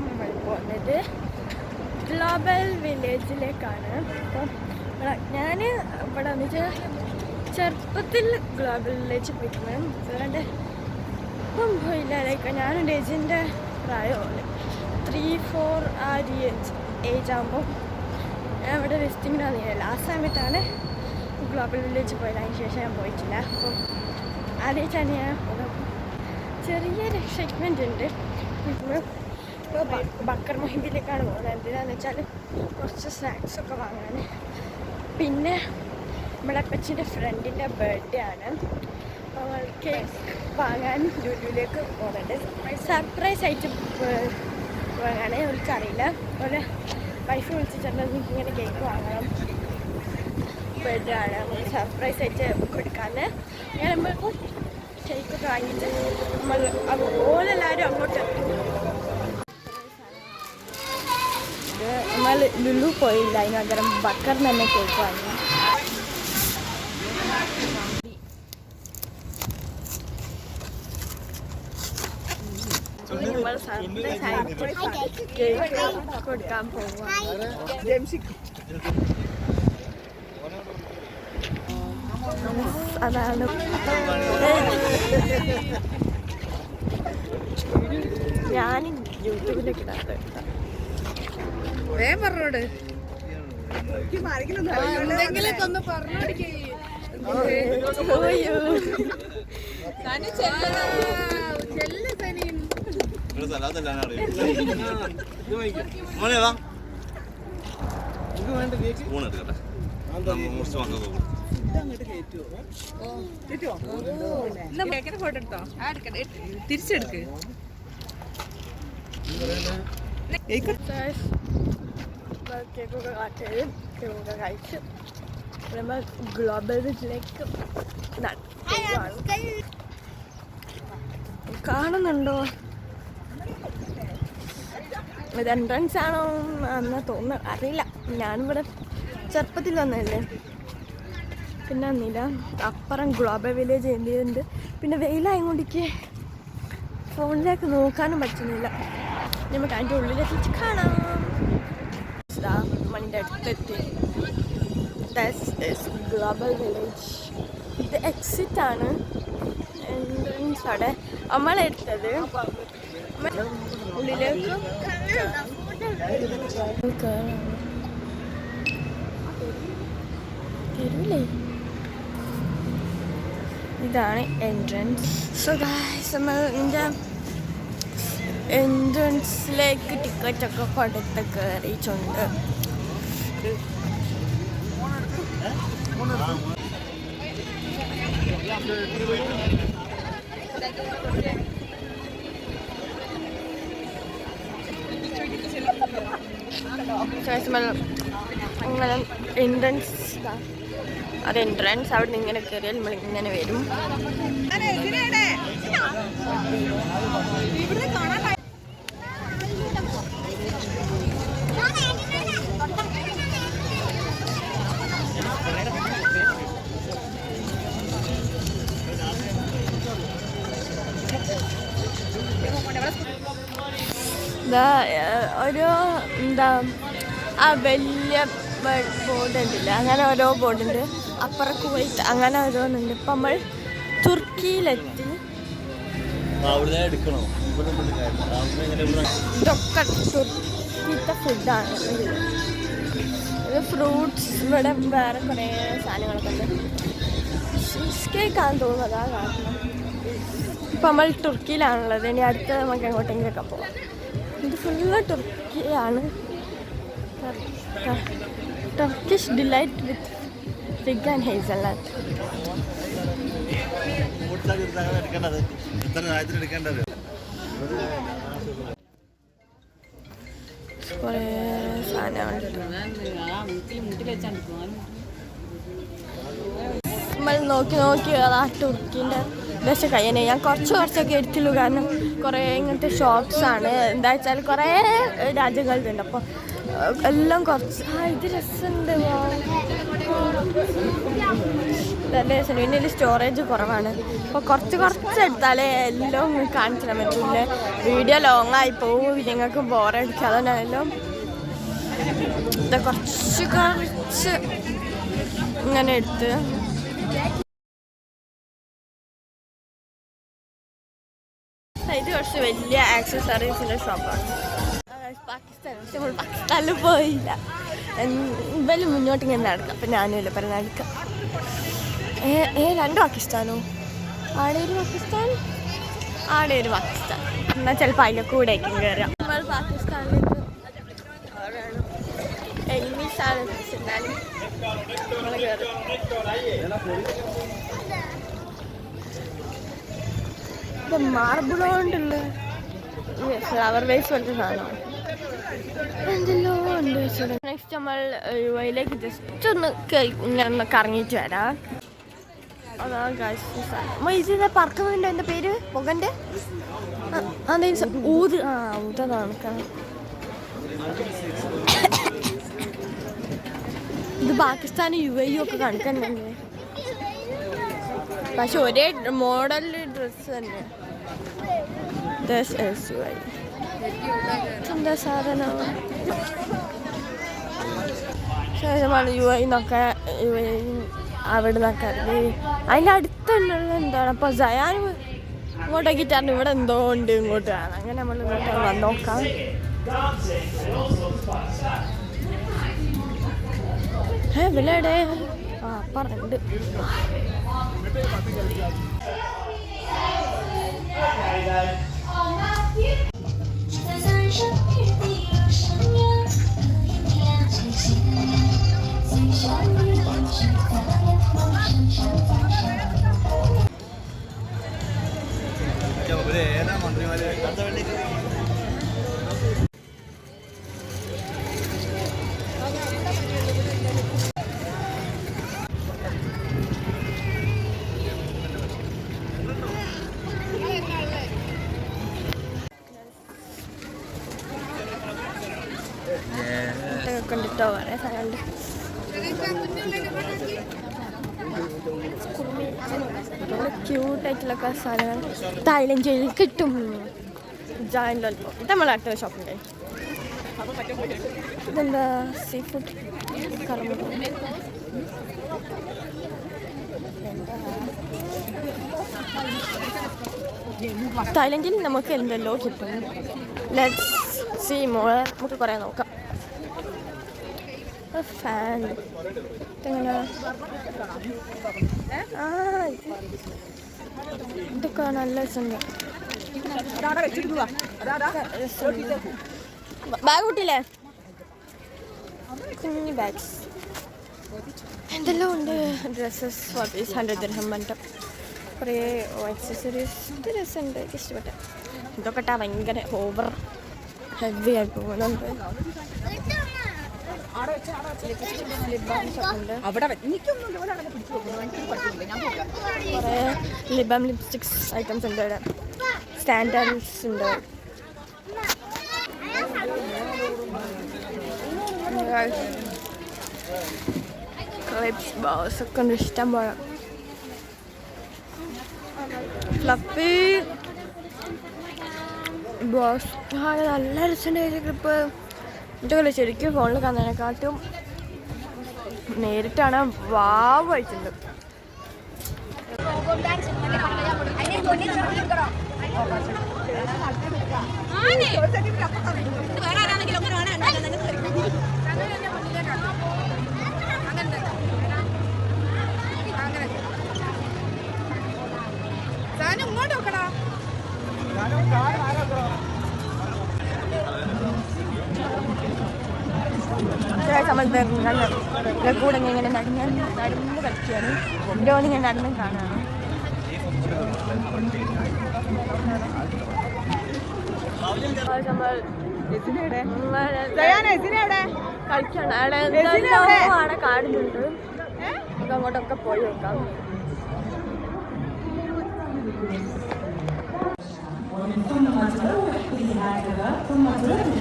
നമ്മൾ പോകുന്നത് ഗ്ലോബൽ വില്ലേജിലേക്കാണ്. അപ്പം ഞാൻ ഇവിടെ വന്നിട്ട് ചെറുപ്പത്തിൽ ഗ്ലോബൽ വില്ലേജ് പോയിട്ടുണ്ട്. അതുകൊണ്ട് ഇപ്പം പോയില്ല. ലൈക്ക് ഞാനും ഡേജിൻ്റെ പ്രായമാണ് 3-4 ആ ഏജ് ആകുമ്പോൾ ഞാൻ ഇവിടെ വിസിറ്റിങ്ങിനാണ് ചെയ്യുന്നത്. ലാസ്റ്റ് സമയത്താണ് ഗ്ലോബൽ വില്ലേജ് പോയത്. അതിന് ശേഷം ഞാൻ പോയിട്ടില്ല. അപ്പം ആദ്യമായിട്ടാണ് ഞാൻ ചെറിയൊരു എക്സൈറ്റ്മെൻ്റ് ഉണ്ട്. ഇപ്പോൾ ബക്കർ മൊഹിബിലേക്കാണ് പോകുന്നത്. എന്തിനാന്ന് വെച്ചാൽ കുറച്ച് സ്നാക്സൊക്കെ വാങ്ങാൻ. പിന്നെ നമ്മുടെ അപ്പച്ചിൻ്റെ ഫ്രണ്ടിൻ്റെ ബർത്ത്ഡേ ആണ്. അവൾ കേക്ക് വാങ്ങാൻ ലുലുവിലേക്ക് പോകുന്നുണ്ട്. സർപ്രൈസ് ആയിട്ട് വാങ്ങാൻ അവർക്കറിയില്ല. അതുപോലെ വൈഫ് വിളിച്ചിട്ടുണ്ടെങ്കിൽ ഇങ്ങനെ കേക്ക് വാങ്ങണം, ബർത്ത്ഡേ ആണ്, സർപ്രൈസ് ആയിട്ട് കൊടുക്കാമെന്ന്. അങ്ങനെ നമ്മൾക്ക് കേക്കൊക്കെ വാങ്ങിയിട്ട് ഓരെല്ലാവരും അങ്ങോട്ട് എത്തും. നമ്മൾ ലുലു പോയില്ല, അതിന് പകരം ബക്കറിന് തന്നെ കേക്ക് വാങ്ങി. നമ്മൾ സർപ്രൈസ് ആയിട്ട് കേക്ക് കൊടുക്കാൻ പോവാ. അതാണ് ഞാൻ യൂട്യൂബിലേക്ക് ഇടാറ്. പറഞ്ഞോട് എന്തെങ്കിലൊക്കെ ഒന്ന് പറഞ്ഞോടിക്കേ. തിരിച്ചെടുക്ക്. കേക്കൊക്കെ കാട്ടുകയും കേക്കൊക്കെ കഴിച്ച് നമ്മൾ ഗ്ലോബൽ വില്ലേജിലേക്ക് കാണുന്നുണ്ടോ? ഇത് എൻട്രൻസ് ആണോ എന്നാ തോന്നുന്നു, അറിയില്ല. ഞാനിവിടെ ചെറുപ്പത്തിൽ വന്നതല്ലേ, പിന്നെ വന്നില്ല. അപ്പുറം ഗ്ലോബൽ വില്ലേജ് എന്ത് പിന്നെ വെയിലായതുകൊണ്ടിക്ക് ഫോണിലേക്ക് നോക്കാനും പറ്റുന്നില്ല. നമുക്ക് അതിൻ്റെ ഉള്ളിലെത്തിച്ച് കാണാം. മണിൻ്റെ അടുത്തെത്തി. Global village. ഇത് എക്സിറ്റ് ആണ്, എൻട്രൻസ് അവിടെ നമ്മളെടുത്തത്. ഉള്ളിലേക്ക് തരൂലേ. ഇതാണ് എൻട്രൻസ്. സോ ഗായ്സ് നമ്മൾ ഇതിൻ്റെ എൻട്രൻസിലേക്ക് ടിക്കറ്റൊക്കെ കൊടുത്ത് കയറിയിട്ടുണ്ട്. അങ്ങനെ എൻട്രൻസ്, അത് എൻട്രൻസ്. അവിടെ നിന്ന് ഇങ്ങനെ കയറിയാൽ നമ്മൾ ഇങ്ങനെ വരും. ഒരു എന്താ ആ വലിയ ബോർഡ് ഉണ്ടല്ല, അങ്ങനെ ഓരോ ബോർഡുണ്ട്. അപ്പുറം കുവൈറ്റ്, അങ്ങനെ ഓരോന്നുണ്ട്. ഇപ്പം നമ്മൾ തുർക്കിയിലെത്തി. ഇതൊക്കെ തുർക്കിത്തെ ഫുഡാണ്. ഇത് ഫ്രൂട്ട്സ്, ഇവിടെ വേറെ കുറേ സാധനങ്ങളൊക്കെ ഉണ്ട്. ചീസ് കേക്കാന്ന് തോന്നുന്നു, അതാ കാരണം. ഇപ്പം നമ്മൾ തുർക്കിയിലാണുള്ളത്. ഇനി അടുത്ത് നമുക്ക് എങ്ങോട്ടെങ്കിലൊക്കെ പോകാം. ഇത് ഫുള്ള് തുർക്കിയാണ്. Turkish delight with fig and hazelnut. കുറേ സാധനങ്ങളുണ്ട്. നമ്മൾ നോക്കി ആ തുർക്കിൻ്റെ ബസ് കഴിയാനേ. ഞാൻ കുറച്ചൊക്കെ എടുത്തുള്ളൂ, കാരണം കുറേ ഇങ്ങനത്തെ ഷോപ്സാണ്. എന്താ വെച്ചാൽ കുറേ രാജ്യങ്ങളുണ്ട്. അപ്പോൾ എല്ലാം കുറച്ച് ഇത് രസമുണ്ട്. പിന്നെ സ്റ്റോറേജ് കുറവാണ്. അപ്പോൾ കുറച്ച് എടുത്താലേ എല്ലാം കാണിച്ചിടാൻ പറ്റില്ല. വീഡിയോ ലോങ് ആയി പോവും, നിങ്ങൾക്ക് ബോറടിക്കുക. അതുകൊണ്ടാണല്ലോ ഇത് കുറച്ച് ഇങ്ങനെ എടുത്ത്. ഇത് കുറച്ച് വലിയ ആക്സസറീസിൻ്റെ ഷോപ്പാണ്. പാകിസ്ഥാനിൽ പോയില്ല. എന്തായാലും മുന്നോട്ട് ഇങ്ങനെ നടക്കാം. അപ്പം ഞാനും ഇല്ല പറഞ്ഞ നടക്കാം. രണ്ട് പാകിസ്ഥാനോ? ആടെ ഒരു പാകിസ്ഥാൻ, ആടെ ഒരു പാകിസ്ഥാൻ. എന്നാൽ ചിലപ്പോൾ അതിൻ്റെ കൂടെ ആയിരിക്കും കയറാം. നമ്മൾ പാകിസ്ഥാനിലേക്ക് എനിമീസാണ് എന്നാലും നമ്മൾ കയറും. ഇത് മാർബിൾ കൊണ്ടുള്ള ഫ്ലവർ വേസ് പോലത്തെ സാധനമാണ്. എന്തെല്ലോ ഉണ്ട്. നെക്സ്റ്റ് നമ്മൾ യുഎയിലേക്ക് ജസ്റ്റ് ഒന്ന് ഇങ്ങനെ കറങ്ങിയിട്ട് വരാം. അതാ ഇതിന്റെ പറക്കുന്നുണ്ട്. എൻ്റെ പേര് പുകൻ്റെ ഊത്. ഊതാണ്. ഇത് പാകിസ്ഥാൻ UAE ഒക്കെ കണക്കന്നെ, പക്ഷെ ഒരേ മോഡൽ ഡ്രസ്സ് തന്നെ. എന്താ സാധനം UAE നിന്നൊക്കെ അവിടെ നിന്നൊക്കെ അതിൻ്റെ അടുത്തുള്ള എന്താണ്. അപ്പോൾ സയാൻ ഇങ്ങോട്ടേക്കിട്ടാണ് ഇവിടെ എന്തോ ഉണ്ട് ഇങ്ങോട്ട് കാണാം. അങ്ങനെ നമ്മൾ ഇങ്ങോട്ട് വന്ന് നോക്കാം. വിലയുടെ പറഞ്ഞിട്ടുണ്ട്. കണ്ടിട്ടോ വളരെ സ്ഥലമുണ്ട്. ക്യൂട്ടായിട്ടുള്ള സാധനങ്ങൾ തായ്ലൻഡിൽ കിട്ടും. ജയന്റ് ലോലിപോപ്പ് ഇത് നമ്മൾ അടുത്ത ഷോപ്പിൻ്റെ. ഇതെന്താ സീ ഫുഡ് തായ്ലൻഡിൽ നമുക്ക് എന്തെല്ലോ കിട്ടും. Let's see more. നമുക്ക് കുറേ നോക്കാം. ഫാൻ ഇതെങ്ങനെ ഇതൊക്കെ നല്ല രസമുണ്ട്. ബാഗ് കൂട്ടിയില്ലേ? കുഞ്ഞു ബാഗ്സ് എന്തെല്ലാം ഉണ്ട്. ഡ്രസ്സസ് 100 ദിർഹം പറഞ്ഞിട്ട് കുറേ ആക്സസറീസ്. ഇത് രസമുണ്ട്, എനിക്ക് ഇഷ്ടപ്പെട്ട. ഇതൊക്കെ ഇട്ടാൽ ഭയങ്കര ഓവർ ഹെവി ആയി പോകുന്നുണ്ട്. കുറേ ലിബാം ലിപ്സ്റ്റിക്സ് ഐറ്റംസ് ഉണ്ട്. ഇവിടെ സ്റ്റാൻഡേർഡ്സ് ഉണ്ട്. ക്ലിപ്സ് ബോസ് ഒക്കെ ഉണ്ട് ഇഷ്ടം പോലെ. ഫ്ലഫി ബോസ് നല്ല രസമുണ്ട്. ക്ലിപ്പ് ഇതൊക്കെ ശരിക്കും ഫോണിൽ കാണുന്നതിനെക്കാട്ടും നേരിട്ടാണ് വാവ് ആയിട്ടുണ്ട്. കൂടെ ഇങ്ങനെ നടന്ന് കളിക്കുകയാണ്. ഇങ്ങനെ നടന്നും കാണാണ്. കളിക്കാണ്. അവിടെ കാടുന്നുണ്ട്. നമുക്ക് അങ്ങോട്ടൊക്കെ പോയി നോക്കാം.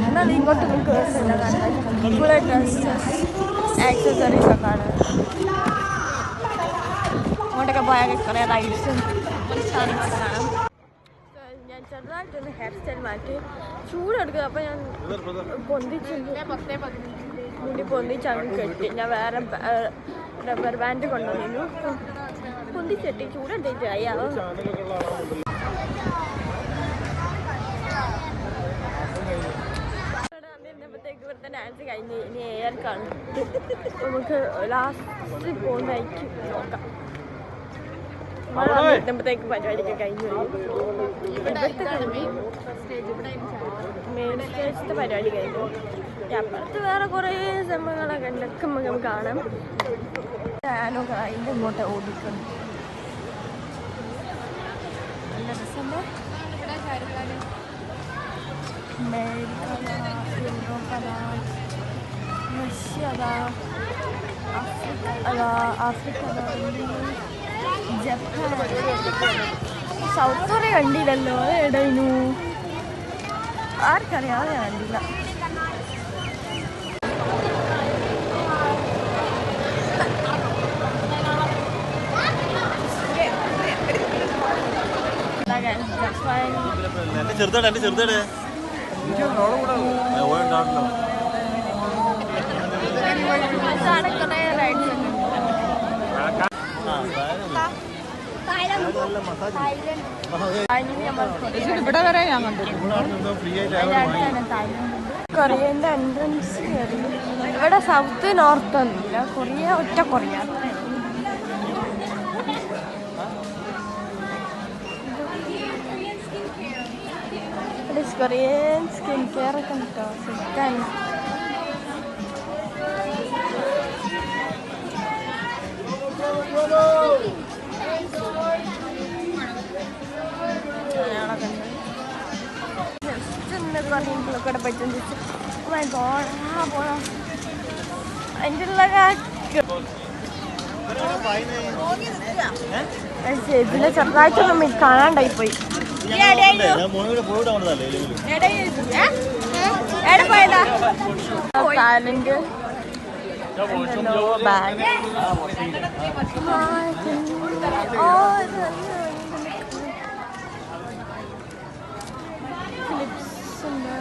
എന്നാൽ ഇങ്ങോട്ട് നമുക്ക് ഡ്രസ്സസ് ആക്സസറീസ് ഒക്കെ ആണ്. പാർക്കിലൊക്കെ പോയാൽ കുറേ റൈഡ്സും സാധനങ്ങളൊക്കെ കാണാം. ഞാൻ ചെറുതായിട്ടൊന്ന് ഹെയർ സ്റ്റൈൽ മാറ്റി ചൂടെടുക്കുക. അപ്പോൾ ഞാൻ മുടി പൊന്തിച്ചങ്ങ് കെട്ടി. ഞാൻ വേറെ റബ്ബർ ബാൻഡ് കൊണ്ടുവന്നിരുന്നു. പൊന്തിച്ചെട്ടി ചൂടെടുത്തിട്ട് അയ്യാവോ. ഇവിടുത്തെ ഡാൻസ് കഴിഞ്ഞ് ഇനി ഏർക്കാണ്. നമുക്ക് ലാസ്റ്റ് പോകുന്നതായിരിക്കും നോക്കാം. ത്തേക്ക് പരിപാടിയൊക്കെ കഴിഞ്ഞു. മെയിൻ സ്റ്റേജത്തെ പരിപാടി കഴിഞ്ഞു. അപ്പുറത്ത് വേറെ കുറേ സംഭവങ്ങളൊക്കെ ഉണ്ടൊക്കെ നമുക്ക് കാണാം. ഞാനൊക്കെ അതിൻ്റെ ഇങ്ങോട്ട് ഓടിക്കണം. നല്ല രസമുണ്ട്. America, Europe, Russia, Africa, Japan, south Korea കണ്ടില്ലല്ലോ. എടയിനു ആർക്കറിയാതെ കണ്ടില്ല. ഇവിടെ വരെ ഞാൻ കണ്ടു. കൊറിയന്റെ എൻട്രൻസ് കയറി. ഇവിടെ സൗത്ത് നോർത്ത് ഒന്നുമില്ല. കൊറിയ ഒറ്റ കൊറിയ. കൊറിയൻ സ്കിൻ കെയർ ഒക്കെ ഉണ്ടോ? സുഖാണ്. കൊറിയൻസിലൊക്കെ പറ്റും. പോണം. അതിൻ്റെ ഇതിലെ ചെറുതായിട്ടൊന്നും കാണാണ്ടായി പോയി. Thailand bag. ക്ലിപ്സ് ഉണ്ട്.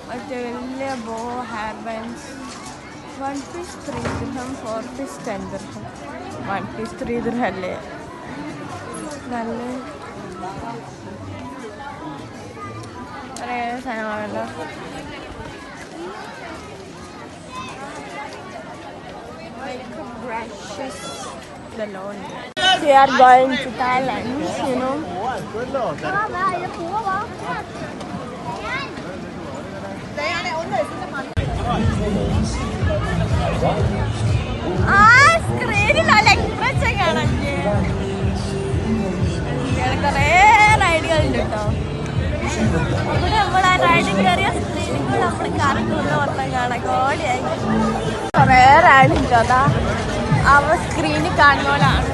മറ്റേ വലിയ bow hair bands. 1 piece 3 dirham, 4 piece 10 dirham. 1 piece 3 dirham അല്ലേ? നല്ല കുറേ സാധനങ്ങളുണ്ടല്ലോ. We are going to Thailand, you know. സ്ക്രീനിലല്ല എക്സ്പ്രഷൻ കാണാൻ കുറേ റൈഡുകളുണ്ട് കേട്ടോ. ഇവിടെ നമ്മളെ റൈഡിൽ കയറിയ സ്ക്രീനിൽ നമ്മൾ കറങ്ങുന്ന മൊത്തം കാണാം. കോടിയായി കുറേ റൈഡുണ്ടോ. അതാ അവ സ്ക്രീനിൽ കാണുന്നോളാണ്.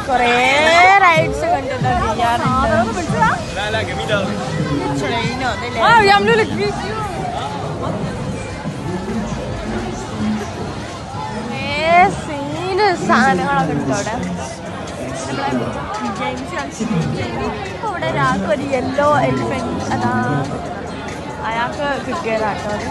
കുറേ റൈഡ്സ് കണ്ടിട്ടോ. ട്രെയിനോ സീന് സാധനങ്ങളൊക്കെ ഉണ്ട് അവിടെ. ഇപ്പോൾ ഇവിടെ ഒരാൾക്ക് ഒരു യെല്ലോ എലിഫന്റ് അതാ അയാൾക്ക് കിട്ടിയതാട്ടോ അത്.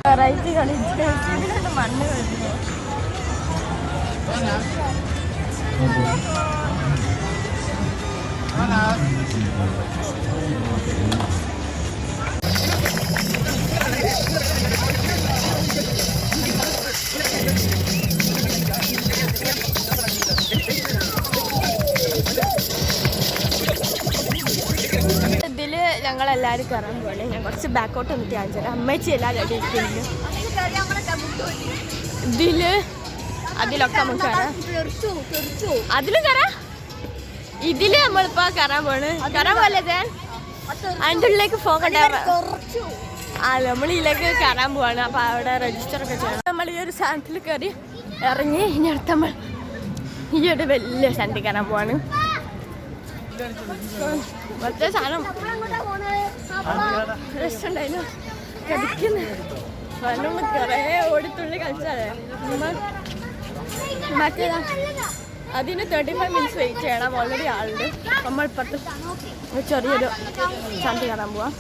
വെറൈറ്റി കളിച്ച് മണ്ണ് കളിച്ചു. ഇതില് ഞങ്ങളെല്ലാവരും കയറാൻ പോലെ. ഞാൻ കുറച്ച് ബാക്കോട്ട് ഒന്ന് കാണിച്ചു. അമ്മച്ചി എല്ലാവരും അടിയിട്ടുണ്ട് ഇതില്. അതിലൊക്കെ നമുക്ക് കയറാം. അതിലും കയറാം. ഇതില് നമ്മളിപ്പോ കയറാൻ പോണ്. കയറാൻ പോലെ അതിൻ്റെ ഉള്ളിലേക്ക് പോകണ്ട. നമ്മളിലേക്ക് കയറാൻ പോവാണ്. അപ്പോൾ അവിടെ രജിസ്റ്റർ ഒക്കെ ചെയ്യണം. നമ്മൾ ഈ ഒരു സാധനത്തിൽ കയറി ഇറങ്ങി ഇനി അടുത്ത നമ്മൾ ഈ ഒരു വലിയ സാധനത്തിൽ കയറാൻ പോവാണ്. മറ്റേ സാധനം രസമുണ്ടായിരുന്നു. കടിക്കുന്നു നമ്മൾ കുറേ ഓടിത്തുള്ളി കളിച്ചാലേ മറ്റേതാ അതിന് 35 മിനിറ്റ്സ് വെയിറ്റ് ചെയ്യണം. ഓൾറെഡി ആളുണ്ട്. നമ്മൾ ഇപ്പുറത്ത് ചെറിയൊരു ചന്തി കയറാൻ പോവാം.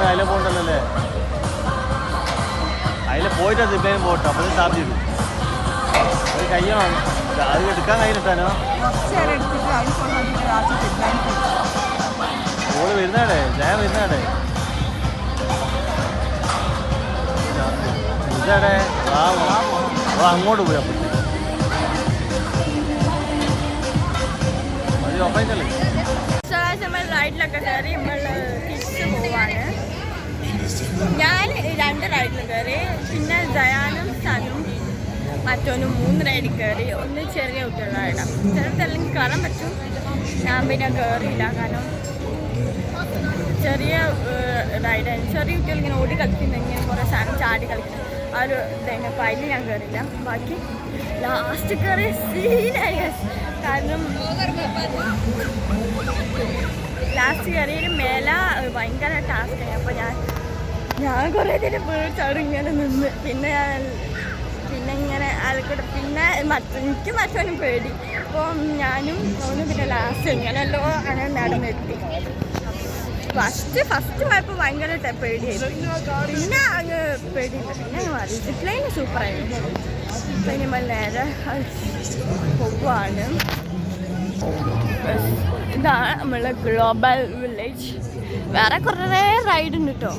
അതിലെ പോകണ്ടല്ലേ, അതിലെ പോയിട്ട് സിപ്ലൈനും പോട്ടോ. അപ്പോൾ ചാർജ് ചെയ്തു അത് കഴിയണം. അത് എടുക്കാൻ കയ്യിലിട്ടാനോ ഓള് വരുന്നാടേ, ജയ വരുന്നാടേ ഇതാടേ അങ്ങോട്ട് പോയി. അപ്പം അത് ഒപ്പല്ലേ നമ്മൾ റൈഡിലൊക്കെ കയറി നമ്മൾ തിരിച്ച് പോവാണ്. ഞാൻ 2 റൈഡിൽ കയറി, പിന്നെ ജയാനും സനും മറ്റോനും 3 റൈഡിൽ കയറി. ഒന്ന് ചെറിയ കുട്ടികളുടെ റൈഡാണ്. ചിലടത്തെല്ലാം കയറാൻ പറ്റും. ഞാൻ പിന്നെ കയറിയില്ല, കാരണം ചെറിയ റൈഡാണ്. ചെറിയ കുട്ടികൾ ഇങ്ങനെ ഓടി കളിക്കുന്നെങ്കിൽ കുറേ സാധനം ചാടി കളിക്കണം ആ ഒരു ഇതന്നെ. അപ്പോൾ അതിൽ ഞാൻ കയറിയില്ല. ബാക്കി ലാസ്റ്റ് കയറിയ സീനായി. കാരണം ലാസ്റ്റ് കയറിയൊരു മേല ഭയങ്കര ടാസ്ക്കായി. അപ്പോൾ ഞാൻ കുറേ നേരം പേടിച്ചാടും ഇങ്ങനെ നിന്ന്. പിന്നെ ഇങ്ങനെ ആൾക്കൂടെ പിന്നെ എനിക്ക് മറ്റവനും പേടി. അപ്പോൾ ഞാനും അവനും പിന്നെ ലാസ്റ്റ് ഇങ്ങനെയല്ലോ അങ്ങനെ നടന്നെത്തി. ഫസ്റ്റ് പോയപ്പോൾ ഭയങ്കര പേടിയായിരുന്നു. പിന്നെ അങ്ങ് പേടിയില്ല, പിന്നെ അങ്ങ് മാറി. സിപ്ലൈന് സൂപ്പറായിരുന്നു. സിപ്ലൈൻ നമ്മൾ നേരെ പോവാണ്. ഇതാണ് നമ്മളെ ഗ്ലോബൽ വില്ലേജ്. വേറെ കുറേ റൈഡ് ഉണ്ട് കേട്ടോ.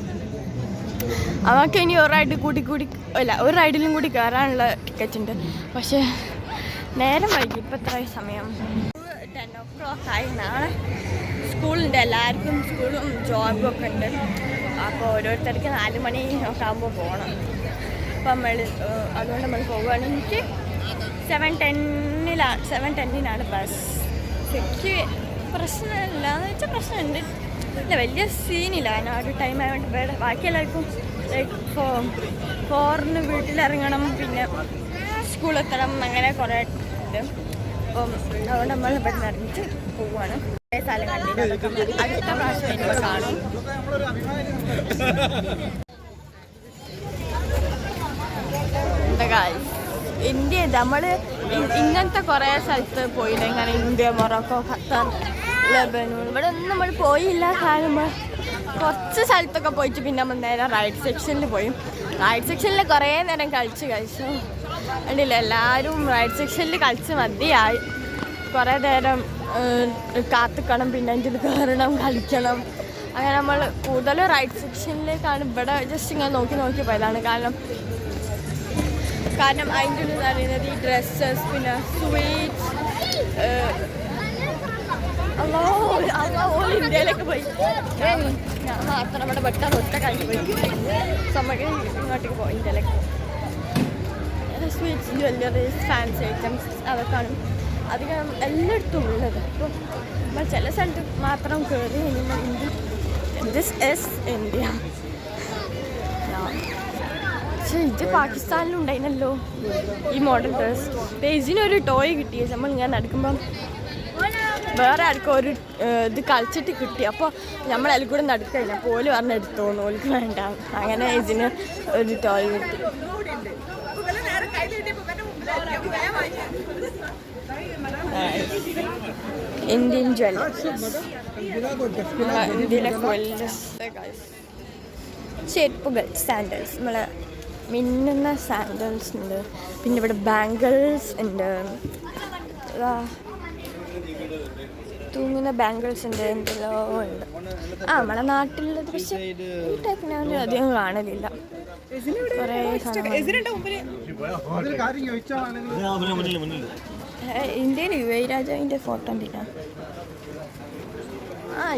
അവർക്ക് ഇനി ഒരു റൈഡ് അല്ല ഒരു റൈഡിലും കൂടി കയറാനുള്ള ടിക്കറ്റ് ഉണ്ട്. പക്ഷേ നേരം വൈകി. ഇപ്പം എത്ര സമയം 10 o'clock ആയി. നാളെ സ്കൂളുണ്ട്, എല്ലാവർക്കും സ്കൂളും ജോബും ഒക്കെ ഉണ്ട്. അപ്പോൾ ഓരോരുത്തർക്ക് 4 മണി ഒക്കെ ആകുമ്പോൾ പോകണം. അപ്പം അതുകൊണ്ട് നമ്മൾ പോവുകയാണ്. എനിക്ക് 7:10-നാണ് ബസ്. എനിക്ക് പ്രശ്നമില്ല എന്ന് വെച്ചാൽ പ്രശ്നമുണ്ട്. ഇല്ല, വലിയ സീനില്ല. കാരണം ആ ഒരു ടൈം ആയതുകൊണ്ട് ബാക്കി എല്ലാവർക്കും ലൈക്ക് 4-ന് വീട്ടിലിറങ്ങണം, പിന്നെ സ്കൂളെത്തണം, അങ്ങനെ കുറേ ഉണ്ട്. അപ്പം അതുകൊണ്ട് നമ്മൾ ഇവിടെ നിന്ന് ഇറങ്ങിയിട്ട് പോവുകയാണ്. കുറേ സ്ഥലം കണ്ടിട്ട് അടുത്ത പ്രാവശ്യം എനിക്ക് കാണും. ഇന്ത്യ നമ്മൾ ഇങ്ങനത്തെ കുറേ സ്ഥലത്ത് പോയില്ല. ഇങ്ങനെ ഇന്ത്യ, മൊറോക്കോ, ഖത്തർ, ലെബനൂൺ, ഇവിടെ ഒന്നും നമ്മൾ പോയില്ല. കാരണം കുറച്ച് സ്ഥലത്തൊക്കെ പോയിട്ട് പിന്നെ നമ്മൾ നേരെ റൈഡ് സെക്ഷനിൽ പോയി. റൈഡ് സെക്ഷനിൽ കുറേ നേരം കളിച്ചു കണ്ടില്ല. എല്ലാവരും റൈഡ് സെക്ഷനിൽ കളിച്ച് മതിയായി. കുറേ നേരം കാത്തിക്കണം, പിന്നെ അതിൻ്റെ കയറണം, കളിക്കണം. അങ്ങനെ നമ്മൾ കൂടുതലും റൈഡ് സെക്ഷനിലേക്കാണ്. ഇവിടെ ജസ്റ്റ് ഇങ്ങനെ നോക്കി പോയതാണ്. കാരണം അതിൻ്റെ ഉള്ളിൽ അറിയുന്നത് ഈ ഡ്രസ്സസ്, പിന്നെ സ്വീറ്റ്സ്. ഇന്ത്യയിലൊക്കെ പോയി ഞാൻ മാത്രം നമ്മുടെ ഒറ്റ കഴിഞ്ഞ് പോയി. നമുക്ക് ഇങ്ങോട്ടേക്ക് പോയി ഇന്ത്യയിലേക്ക്. സ്വീറ്റ്സ്, ജ്വല്ലറീസ്, ഫാൻസി ഐറ്റംസ് അതൊക്കെയാണ് അധികം എല്ലായിടത്തും ഉള്ളത്. അപ്പോൾ നമ്മൾ ചില സ്ഥലത്ത് മാത്രം കയറി ഇന്ത്യ. This is India. പക്ഷേ ഇത് പാകിസ്ഥാനിലുണ്ടായിരുന്നല്ലോ ഈ മോഡൽ ഡ്രസ്. പേജിനൊരു ടോയ് കിട്ടി. നമ്മൾ ഇങ്ങനെ നടക്കുമ്പം വേറെ ആർക്കും ഒരു ഇത് കളിച്ചിട്ട് കിട്ടി. അപ്പോൾ നമ്മളതിൽ കൂടെ നടക്കഴിഞ്ഞ പോല് പറഞ്ഞെടുത്തോന്നു, ഓൾക്ക് വേണ്ട. അങ്ങനെ ഇതിന് ഒരു ടോയ് കിട്ടി. ഇന്ത്യൻ ജ്വല്ലറി, ഇന്ത്യയിലെ ചെരുപ്പുകൾ, സാൻഡൽസ്, നമ്മളെ മിന്നുന്ന സാൻഡൽസ് ഉണ്ട്. പിന്നെ ഇവിടെ ബാംഗിൾസ് ഉണ്ട്, തൂങ്ങുന്ന ബാംഗിൾസ് ഉണ്ട്, എന്തെല്ലോ ഉണ്ട്. നമ്മളെ നാട്ടിലുള്ളത് പക്ഷെ ഈ ടൈപ്പ് ഞാൻ അധികം കാണലില്ല. കുറേ ഇന്ത്യയിൽ യു എ രാജാവിൻ്റെ ഫോട്ടോ ഉണ്ടില്ല.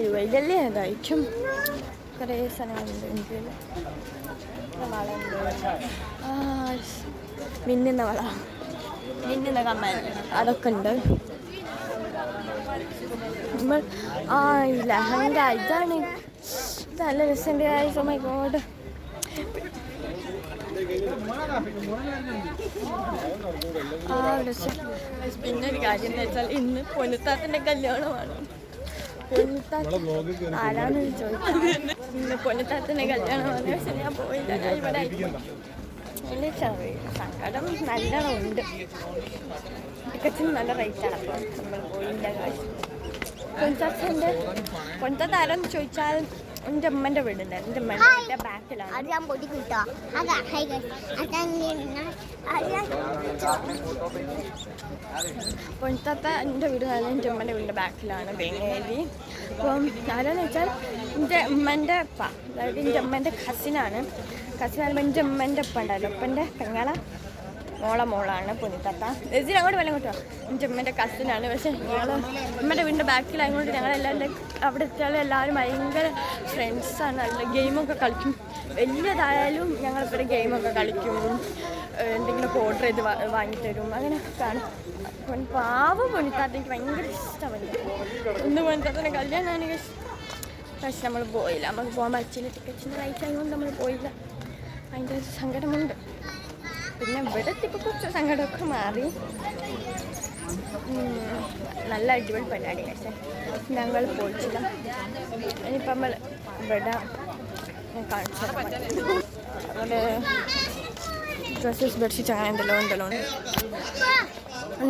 യു എയിലല്ലേ അതായിരിക്കും. കുറേ സ്ഥലങ്ങളുണ്ട് ഇന്ത്യയിൽ. വള ഉണ്ട്, മിന്നുന്ന വള, മിന്നുന്ന കമ്മൽ, അതൊക്കെ ഉണ്ട്. നമ്മൾ ഈ ലഹങ്ക ഇതാണ്, ഇത് നല്ല രസമുണ്ട്. Oh my god. പിന്നെ ഒരു കാര്യം എന്ന് വെച്ചാൽ ഇന്ന് പൊന്നുത്താത്തൻ്റെ കല്യാണമാണ്. ആരാന്ന് ചോദിച്ചത്. ഇന്ന് പൊന്നുത്താത്തൻ്റെ കല്യാണമാണ്. പക്ഷെ ഞാൻ പോയില്ല, ഞാൻ ഇവിടെ ആയിരിക്കും. അതിൻ്റെ സങ്കടം നല്ലോണം ഉണ്ട്. ടിക്കറ്റിന് നല്ല റേറ്റാണ്. അപ്പോൾ നമ്മൾ പോയില്ല. കാശ് പൊൻതാത്ത ആരാന്ന് ചോദിച്ചാൽ എൻ്റെ അമ്മൻ്റെ വീടുണ്ട്. എൻ്റെ അമ്മൻ്റെ വീടിൻ്റെ ബാക്കിലാണ്. പൊൻതാത്ത എൻ്റെ വീട് എൻ്റെ അമ്മൻ്റെ വീടിൻ്റെ ബാക്കിലാണ്, ബേങ്ങേരി. അപ്പം ആരാന്ന് വെച്ചാൽ എൻ്റെ അമ്മൻ്റെ അപ്പ, അതായത് എൻ്റെ അമ്മേൻ്റെ കസിനാണ്. കസിനാകുമ്പോൾ എൻ്റെ അമ്മേൻ്റെ അപ്പ ഉണ്ടല്ലോ, അപ്പൻ്റെ പെങ്ങളെ മോളാണ് പൊന്നിത്താത്ത. എതിൽ അങ്ങോട്ട് വല്ല കിട്ടുക. എൻ്റെ അമ്മേൻ്റെ കസിനാണ്. പക്ഷേ ഞങ്ങൾ അമ്മേൻ്റെ വീടിൻ്റെ ബാക്കിലായതുകൊണ്ട് ഞങ്ങളെല്ലാവരും അവിടെ എത്തിയാലും എല്ലാവരും ഭയങ്കര ഫ്രണ്ട്സാണ്. നല്ല ഗെയിമൊക്കെ കളിക്കും. വലിയതായാലും ഞങ്ങളിപ്പോൾ ഗെയിമൊക്കെ കളിക്കും. എന്തെങ്കിലുമൊക്കെ ഓർഡർ ചെയ്ത് വാങ്ങിത്തരും. അങ്ങനെയൊക്കെയാണ്. പാവം പൊന്നിത്താത്ത എനിക്ക് ഭയങ്കര ഇഷ്ടമല്ല. ഒന്ന് പൊന്നിത്താത്തൻ്റെ കല്യാണമാണ്. പക്ഷെ നമ്മൾ പോയില്ല. നമുക്ക് പോകാൻ പറ്റില്ല. ടിക്കറ്റിൻ്റെ റേറ്റ് ആയതുകൊണ്ട് നമ്മൾ പോയില്ല. അതിൻ്റെ ഒരു സങ്കടമുണ്ട്. പിന്നെ ഇവിടെ എത്തിയപ്പോൾ കുറച്ച് സങ്കടമൊക്കെ മാറി. നല്ല അടിപൊളി പരിപാടി. പക്ഷേ ഞങ്ങൾ പോയിട്ടില്ല. ഇനിയിപ്പോൾ നമ്മൾ ഇവിടെ കാണിച്ചു അതുപോലെ ഡ്രസ്സസ്, ബെഡ്ഷീറ്റ് അങ്ങനെ എന്തെല്ലോ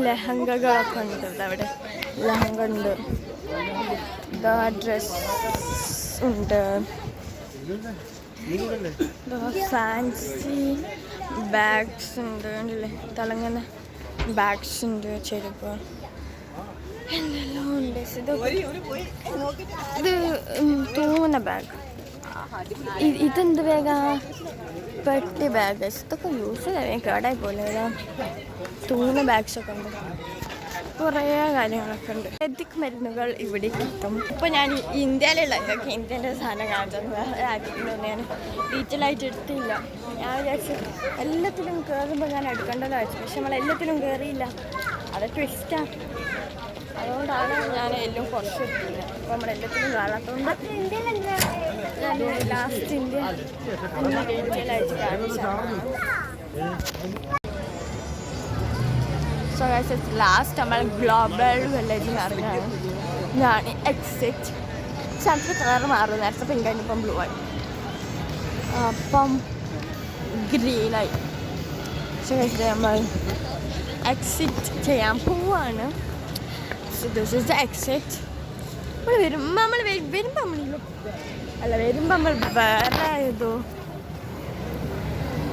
ലഹങ്കകളൊക്കെ ഉണ്ട്. അവിടെ ലഹങ്ക ഉണ്ട്, ഡ്രസ് ഉണ്ട്, ഫാൻസി ബാഗ്സ് ഉണ്ട്, അല്ലേ തിളങ്ങുന്ന ബാഗ്സ് ഉണ്ട്, ചെരുപ്പ് എന്തെല്ലാം ഉണ്ട്. ഇത് തൂങ്ങുന്ന ബാഗ്. ഇതെന്ത് ബാഗാ? പെട്ടി ബാഗ്. ഇതൊക്കെ യൂസ് ചെയ്യാൻ കേടായി പോലെ. തൂങ്ങുന്ന ബാഗ്സൊക്കെ ഉണ്ട്. കുറേ കാര്യങ്ങളൊക്കെ ഉണ്ട്. എത്തിക് മരുന്നുകൾ ഇവിടെ കിട്ടും. ഇപ്പോൾ ഞാൻ ഇന്ത്യയിലുള്ള ഇതൊക്കെ ഇന്ത്യൻ്റെ സാധനം കാണിച്ചത്. വേറെ രാജ്യത്തിലൊന്നും ഞാൻ ഡീറ്റെയിലായിട്ട് എടുത്തില്ല. ഞാൻ വിചാരിച്ചു എല്ലാത്തിലും കയറുമ്പോൾ ഞാൻ എടുക്കേണ്ടതായിരുന്നു. പക്ഷെ നമ്മളെല്ലാത്തിലും കയറിയില്ല. അതൊക്കെ ഇഷ്ടമാണ്. അതുകൊണ്ടാണ് ഞാൻ എല്ലാം കുറച്ച് എടുത്തില്ല. അപ്പോൾ നമ്മളെല്ലാത്തിലും കാണാത്തതുകൊണ്ട് ഞാൻ ലാസ്റ്റ് ഇന്ത്യ ഡീറ്റെയിലായിട്ട് കാണിച്ചാണ്. സോ ഗൈസ്, ലാസ്റ്റ് നമ്മൾ ഗ്ലോബൽ വില്ലേജിൽ ഇറങ്ങാണ്. ഞാൻ എക്സിറ്റ്. ചിലപ്പോൾ കളർ മാറും. നേരത്തെ പിങ്ക് ആയിട്ട് ഇപ്പം ബ്ലൂ ആയി, അപ്പം ഗ്രീനായി. സോ ഗൈസ്, നമ്മൾ എക്സിറ്റ് ചെയ്യാൻ പോവാണ്. So this is the exit. നമ്മൾ വരുമ്പോൾ നമ്മൾ വേറെ ഏതോ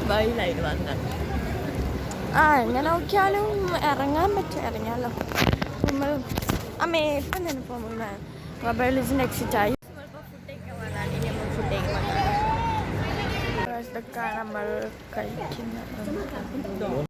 വഴിയിലായിട്ട് വന്നത്. എങ്ങനെ നോക്കിയാലും ഇറങ്ങാൻ പറ്റും. ഇറങ്ങാമല്ലോ. നമ്മൾ ഇപ്പം തന്നെ ഇപ്പോൾ മൊബൈലിൻ്റെ എക്സിറ്റ് ആയി. ഫുഡ് കഴിക്കാൻ നമ്മൾ കഴിക്കുന്നത്